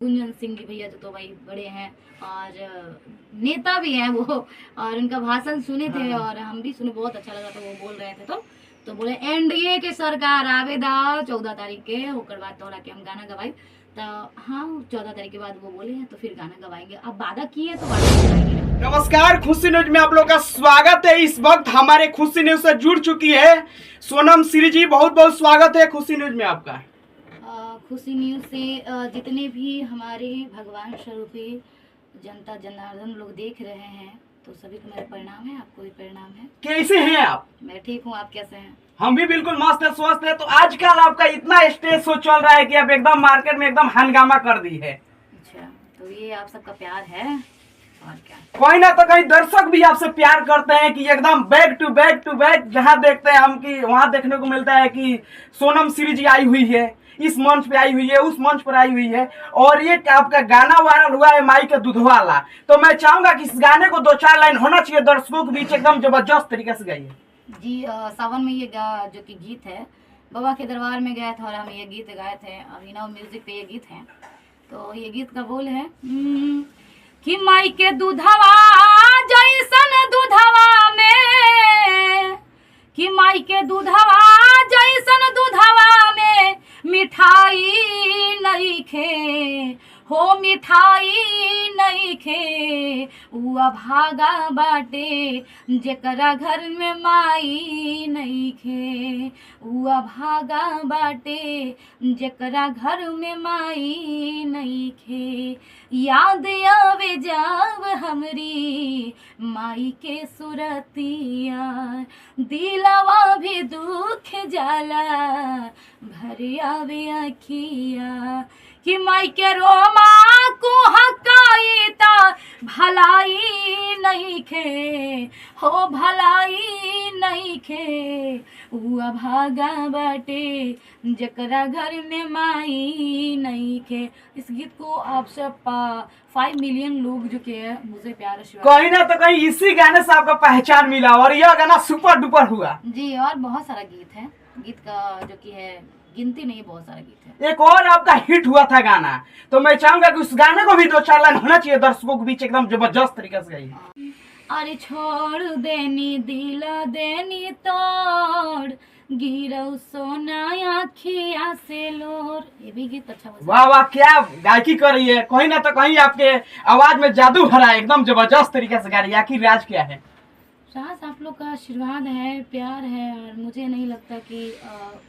गुंजन सिंह जी भैया तो भाई बड़े हैं और नेता भी हैं वो, और उनका भाषण सुने थे और हम भी सुने, बहुत अच्छा लगा था। वो बोल रहे थे तो बोले एनडीए के सरकार आवेदा 14 तारीख के होकर बाद तोहरा के हम गाना गवाई। तो हाँ 14 तारीख के बाद वो बोले हैं तो फिर गाना गवाएंगे। अब वादा किए तो वादा गवाएंगे। नमस्कार, खुशी न्यूज में आप लोग का स्वागत है। इस वक्त हमारे खुशी न्यूज से जुड़ चुकी है सोनम श्री जी। बहुत बहुत स्वागत है खुशी न्यूज में आपका। खुशी न्यूज से जितने भी हमारे भगवान स्वरूपी जनता जनार्दन लोग देख रहे हैं तो सभी को मेरा प्रणाम है। आपको भी प्रणाम है। कैसे हैं आप? मैं ठीक हूँ, आप कैसे हैं? हम भी बिल्कुल मस्त है, स्वस्थ है। तो आजकल आपका इतना स्टेज शो चल रहा है कि आप एकदम मार्केट में एकदम हंगामा कर दी है। अच्छा, तो ये आप सबका प्यार है और क्या। कोई ना तो कहीं दर्शक भी आपसे प्यार करते हैं कि एकदम बैक टू बैक जहाँ देखते हैं हम कि वहाँ देखने को मिलता है कि सोनम श्री जी आई हुई है, इस मंच पे आई हुई है, उस मंच पर आई हुई है। और ये आपका गाना वायरल हुआ है माई के दूधवाला। तो मैं चाहूंगा कि इस गाने को 2-4 लाइन होना चाहिए दर्शकों के बीच, एकदम जबरदस्त तरीके से गाइए जी। सावन में ये जो कि गीत है, बाबा के दरबार में गए थे और हम ये गीत गाए थे। अभिनव म्यूजिक पे ये गीत है। तो ये गीत का बोल है कि माई के दूधवा जैसन दूधवा में, कि माई के दूधवा जैसन दूधवा में मिठाई नहीं खे हो, मिठाई नहीं खे। उ अभागा बाटे जेकरा घर में माई नहीं खे, उ अभागा बाटे जेकरा घर में माई नहीं खे। याद आवे जाव हमरी माई के सुरतिया, दिलवा भी दुख जाला भर आवे अखिया। कि माई के रोमा को हकाई ता भलाई नहीं खे हो, भलाई नहीं खे। उ अभागा बाटे जकरा घर में माई नहीं खे। इस गीत को आप सब 5 मिलियन लोग जो के मुझे प्यार आशीर्वाद, कहीं ना तो कहीं इसी गाने से आपका पहचान मिला और यह गाना सुपर डुपर हुआ जी। और बहुत सारा गीत है, गीत का जो कि है गिनती नहीं, बहुत सारा गीत है। एक और आपका हिट हुआ था गाना, तो मैं चाहूंगा कि उस गाने को भी 2-4 लाइन होना चाहिए दर्शकों के बीच, एकदम जबरदस्त तरीके से गाइए। अरे छोड़ देनी दिल देनी तोड़, गिरौ सोना आँखिया से लोर। ये भी गीत अच्छा बजा। वाह वाह, क्या गायकी कर रही है। कहीं ना तो कहीं आपके आवाज में जादू भरा है, एकदम जबरदस्त तरीके से गा रही है। आखिर राज क्या है? साहस आप लोग का आशीर्वाद है, प्यार है, और मुझे नहीं लगता कि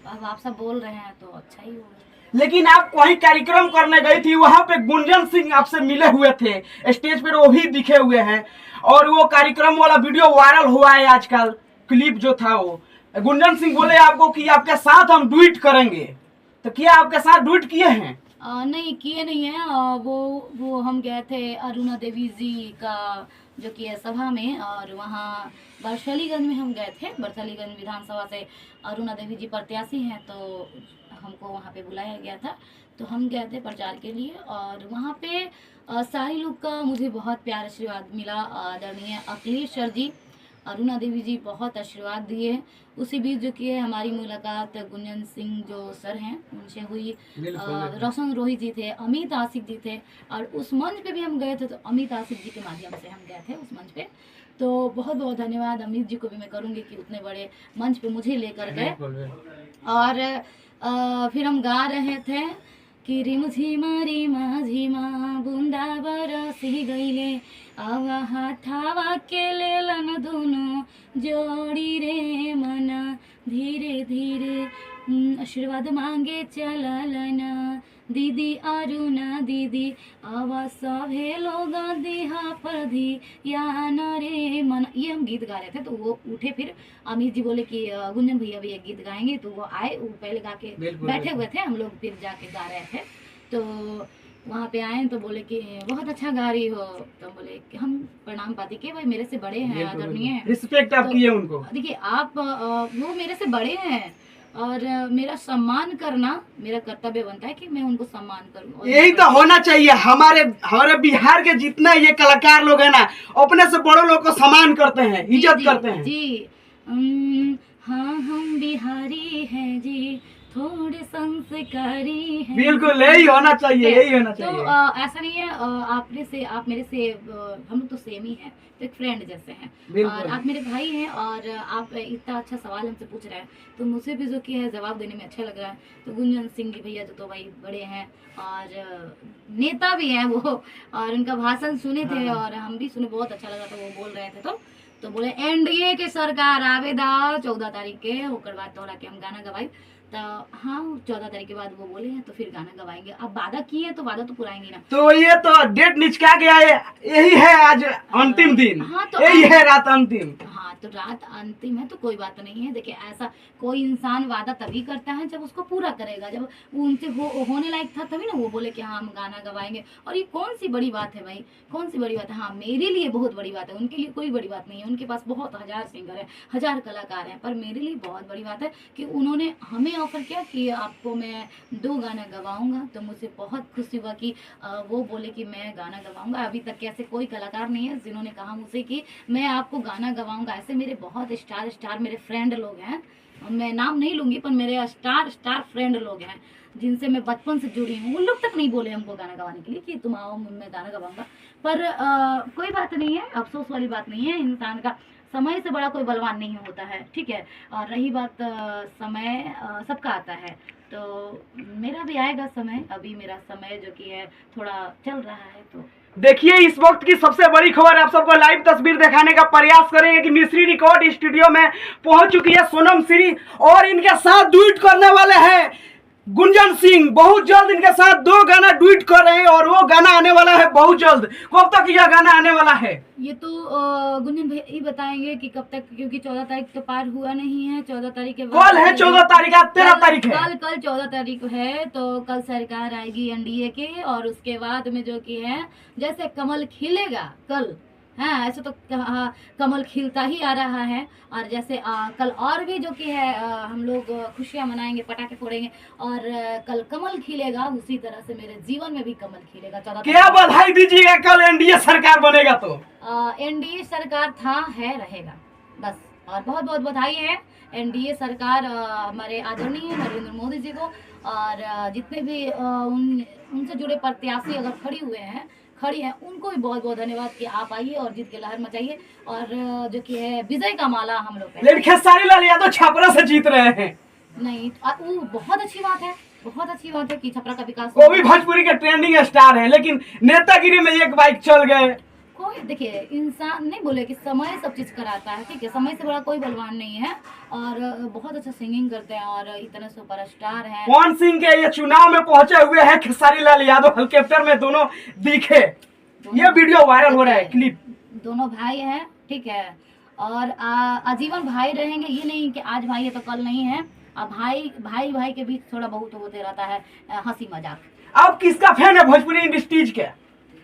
अब आप सब बोल रहे हैं तो अच्छा ही होगा। लेकिन आप वही कार्यक्रम करने गई थी, वहां पे गुंजन सिंह आपसे मिले हुए थे स्टेज पे, वो भी दिखे हुए हैं और वो कार्यक्रम वाला वीडियो वायरल हुआ है आजकल। क्लिप जो था वो गुंजन सिंह बोले आपको कि आपके साथ हम डुएट करेंगे, तो क्या आपके साथ डुएट किए हैं? नहीं किए नहीं है। वो हम गए थे अरुणा देवी जी का जो कि है सभा में, और वहाँ बरसलीगंज में हम गए थे। बरसलीगंज विधानसभा से अरुणा देवी जी प्रत्याशी हैं, तो हमको वहाँ पे बुलाया गया था। तो हम गए थे प्रचार के लिए और वहाँ पे सारे लोग का मुझे बहुत प्यार आशीर्वाद मिला। आदरणीय अखिलेश सर जी, अरुणा देवी जी बहुत आशीर्वाद दिए। उसी बीच जो कि है हमारी मुलाकात गुंजन सिंह जो सर हैं उनसे हुई। रोशन रोहित जी थे, अमित आसिफ जी थे, और उस मंच पे भी हम गए थे तो अमित आसिफ जी के माध्यम से हम गए थे उस मंच पे। तो बहुत बहुत धन्यवाद अमित जी को भी मैं करूँगी कि उतने बड़े मंच पे मुझे लेकर गए। और फिर हम गा रहे थे कि रिम झिमा बुंदा बरसी गईले, आवा हाथावा के लेलन दुनो जोड़ी रे मना, धीरे धीरे आशीर्वाद मांगे चलना दीदी अरुणा दीदी, आवा सभे लोग दिहा पर धी या न रे मन। ये हम गीत गा रहे थे तो वो उठे, फिर अमित जी बोले कि गुंजन भैया भी एक गीत गाएंगे। तो वो आए, वो पहले गा के बैठे हुए थे, हम लोग फिर जाके गा रहे थे। तो वहाँ पे आए तो बोले कि बहुत अच्छा गा रही हो। तो बोले कि हम प्रणाम पाती कि भाई मेरे से बड़े हैं, आदरणीय रिस्पेक्ट आप किए उनको। देखिए आप वो मेरे से बड़े हैं और मेरा सम्मान करना मेरा कर्तव्य बनता है कि मैं उनको सम्मान करूं। यही तो होना चाहिए। हमारे बिहार के जितना ये कलाकार लोग हैं ना, अपने से बड़े लोग को सम्मान करते हैं, इज्जत करते हैं जी। हाँ हम बिहारी हैं जी, थोड़े संस्कारी हैं। बिल्कुल यही होना चाहिए, यही होना तो चाहिए। ऐसा नहीं है, आप मेरे से हम लोग तो सेम ही हैं, तो एक फ्रेंड जैसे हैं। बिल्कुल। और आप मेरे भाई हैं और आप इतना अच्छा सवाल हमसे पूछ रहे हैं, तो मुझे भी जो कि है जवाब देने में अच्छा लग रहा है। तो गुंजन सिंह जी भैया जो तो भाई बड़े हैं और नेता भी हैं वो, और उनका भाषण सुने थे हाँ। और हम भी सुने, बहुत अच्छा लगा था वो बोल रहे थे। तो बोले एनडीए के सरकार आवेदा 14 तारीख के, ओकर बाद तोड़ा के हम गाना गवाई। तो हाँ 14 तारीख के बाद वो बोले हैं तो फिर गाना गवाएंगे। अब वादा किए हैं तो वादा तो पुराएंगे ना। तो ये तो डेट निचका गया है, यही है आज अंतिम दिन। हाँ, तो यही है रात अंतिम। हाँ तो रात अंतिम है तो कोई बात नहीं है। देखिए ऐसा कोई इंसान वादा तभी करता है जब उसको पूरा करेगा, जब वो उनसे होने लायक था तभी ना वो बोले कि हाँ हम गाना गवाएंगे। और ये कौन सी बड़ी बात है भाई, कौन सी बड़ी बात है। हाँ मेरे लिए बहुत बड़ी बात है, उनके लिए कोई बड़ी बात नहीं है। उनके पास बहुत हजार सिंगर है, हजार कलाकार हैं, पर मेरे लिए बहुत बड़ी बात है कि उन्होंने हमें ऑफर किया कि आपको मैं 2 गाना गवाऊंगा। तो मुझे बहुत खुशी हुआ कि वो बोले कि मैं गाना गवाऊंगा। अभी तक ऐसे कोई कलाकार नहीं है जिन्होंने कहा मुझसे कि मैं आपको गाना गवाऊंगा। ऐसे मेरे बहुत स्टार मेरे फ्रेंड लोग हैं, मैं नाम नहीं लूंगी, पर मेरे स्टार फ्रेंड लोग हैं जिनसे मैं बचपन से जुड़ी हूँ। उन लोग तक नहीं बोले हमको गाना गवाने के लिए कि तुम आओ मैं गाना गवाऊंगा। पर कोई बात नहीं है, अफसोस वाली बात नहीं है। इंसान का समय से बड़ा कोई बलवान नहीं होता है, ठीक है। और रही बात समय सबका आता है, तो मेरा भी आएगा समय। अभी मेरा समय जो कि है थोड़ा चल रहा है। तो देखिए इस वक्त की सबसे बड़ी खबर, आप सबको लाइव तस्वीर दिखाने का प्रयास करेंगे कि मिस्री रिकॉर्ड स्टूडियो में पहुंच चुकी है सोनम श्री और इनके साथ डुएट करने वाले हैं गुंजन सिंह। बहुत जल्द इनके साथ 2 गाना डुएट कर रहे हैं और वो गाना आने वाला है बहुत जल्द। कब तक यह गाना आने वाला है ये तो गुंजन भाई ही बताएंगे कि कब तक, क्योंकि 14 तारीख तो पार हुआ नहीं है। 14 तारीख के कल है 14 तारीख, आज 13 तारीख है। कल 14 तारीख है, तो कल सरकार आएगी एनडीए के, और उसके बाद में जो कि है जैसे कमल खिलेगा कल, हाँ ऐसे तो कमल खिलता ही आ रहा है। और जैसे कल और भी जो कि है हम लोग खुशियां मनाएंगे, पटाखे फोड़ेंगे, और कल कमल खिलेगा, उसी तरह से मेरे जीवन में भी कमल खिलेगा। 14 क्या बधाई दीजिएगा कल एनडीए सरकार बनेगा तो। एनडीए सरकार था, है, रहेगा बस। और बहुत बहुत बधाई है एनडीए सरकार हमारे आदरणीय नरेंद्र मोदी जी को, और जितने भी उनसे जुड़े प्रत्याशी अगर खड़ी है उनको भी बहुत बहुत धन्यवाद कि आप आइए और जीत के लहर मचाइए। और जो कि है विजय का माला हम लोग पे। लेकिन खेसारी लाल यादव छपरा से जीत रहे हैं। नहीं वो बहुत अच्छी बात है, बहुत अच्छी बात है कि छपरा का विकास। वो भी भोजपुरी के ट्रेंडिंग स्टार है, लेकिन नेतागिरी में एक बाइक चल गए। कोई देखिए इंसान नहीं बोले कि समय सब चीज कराता है, ठीक है। समय से बड़ा कोई बलवान नहीं है, और बहुत अच्छा सिंगिंग करते हैं और इतने सुपरस्टार हैं। पवन सिंह के ये चुनाव में पहुंचे हुए हैं खेसारी लाल यादव, हेलीकॉप्टर में दोनों दिखे। ये वीडियो वायरल हो रहा है, क्लिप। दोनों भाई हैं, ठीक है, और आजीवन भाई रहेंगे। ये नहीं कि आज भाई है तो कल नहीं है। अब भाई के बीच थोड़ा बहुत होते रहता है हंसी मजाक। आप किसका फैन है भोजपुरी इंडस्ट्रीज के?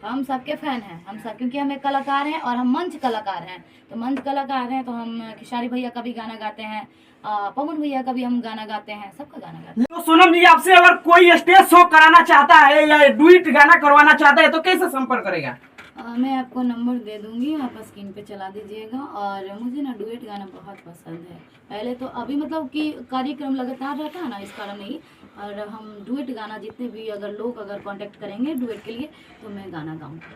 हम सबके फैन हैं, हम सब, क्योंकि हम एक कलाकार हैं और हम मंच कलाकार हैं। तो मंच कलाकार हैं तो हम खेसारी भैया का भी गाना गाते हैं, पवन भैया का भी हम गाना गाते हैं, सबका गाना गाते हैं। तो सोनम जी आपसे अगर कोई स्टेज शो कराना चाहता है या डुएट गाना करवाना चाहता है तो कैसे संपर्क करेगा? मैं आपको नंबर दे दूंगी, आप स्क्रीन पे चला दीजिएगा। और मुझे ना डुएट गाना बहुत पसंद है। पहले तो अभी मतलब कि कार्यक्रम लगातार रहता है ना, इस कारण नहीं। और हम डुएट गाना जितने भी अगर लोग कांटेक्ट करेंगे डुएट के लिए तो मैं गाना गाऊंगा।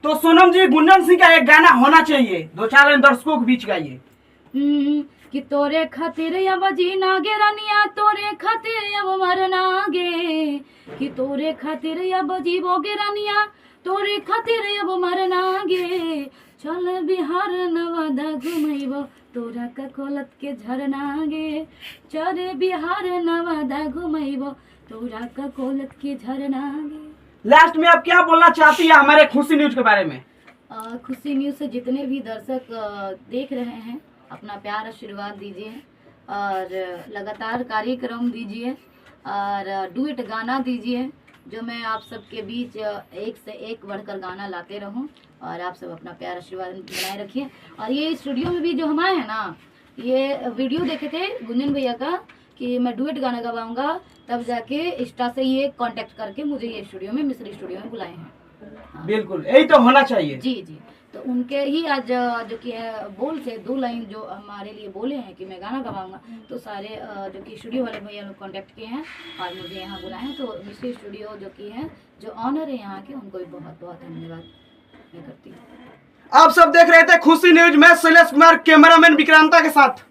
तो सोनम जी गुंजन सिंह का एक गाना होना चाहिए, 2-4 लाइन दर्शकों के बीच गाइए। कि तोरे खातिर अब जीना गे रानिया, तोरे खातिर अब मरना गे, कि तोरे खातिर अब जीवोगे रानिया, तोरे खातिर अब मरना गे। चल बिहार नवादा घुमैबो, तोरा का कोलत के झरना गे। चल बिहार नवादा घुमैबो, तोरा का कोलत के झरना गे। लास्ट में आप क्या बोलना चाहती है हमारे खुशी न्यूज के बारे में? खुशी न्यूज से जितने भी दर्शक देख रहे हैं अपना प्यार आशीर्वाद दीजिए, और लगातार कार्यक्रम दीजिए, और डुएट गाना दीजिए, जो मैं आप सबके बीच एक से एक बढ़कर गाना लाते रहूं। और आप सब अपना प्यार आशीर्वाद बनाए रखिए। और ये स्टूडियो में भी जो हम आए हैं ना, ये वीडियो देखे थे गुंजन भैया का कि मैं डुएट गाना गवाऊंगा, तब जाके इंस्टा से ये कांटेक्ट करके मुझे ये स्टूडियो में मिस्री स्टूडियो में बुलाए हैं। बिल्कुल यही तो होना चाहिए। जी जी। तो उनके ही आज जो कि है बोल से 2 लाइन जो हमारे लिए बोले हैं कि मैं गाना गवाऊंगा, तो सारे जो कि स्टूडियो वाले भैया लोग कांटेक्ट किए हैं और मुझे यहाँ बुलाए हैं। तो मिश्री स्टूडियो जो कि है जो ऑनर है यहाँ के, उनको भी बहुत बहुत धन्यवाद मैं करती हूँ। आप सब देख रहे थे खुशी न्यूज में शैलेश कुमार, कैमरामैन विक्रांता के साथ।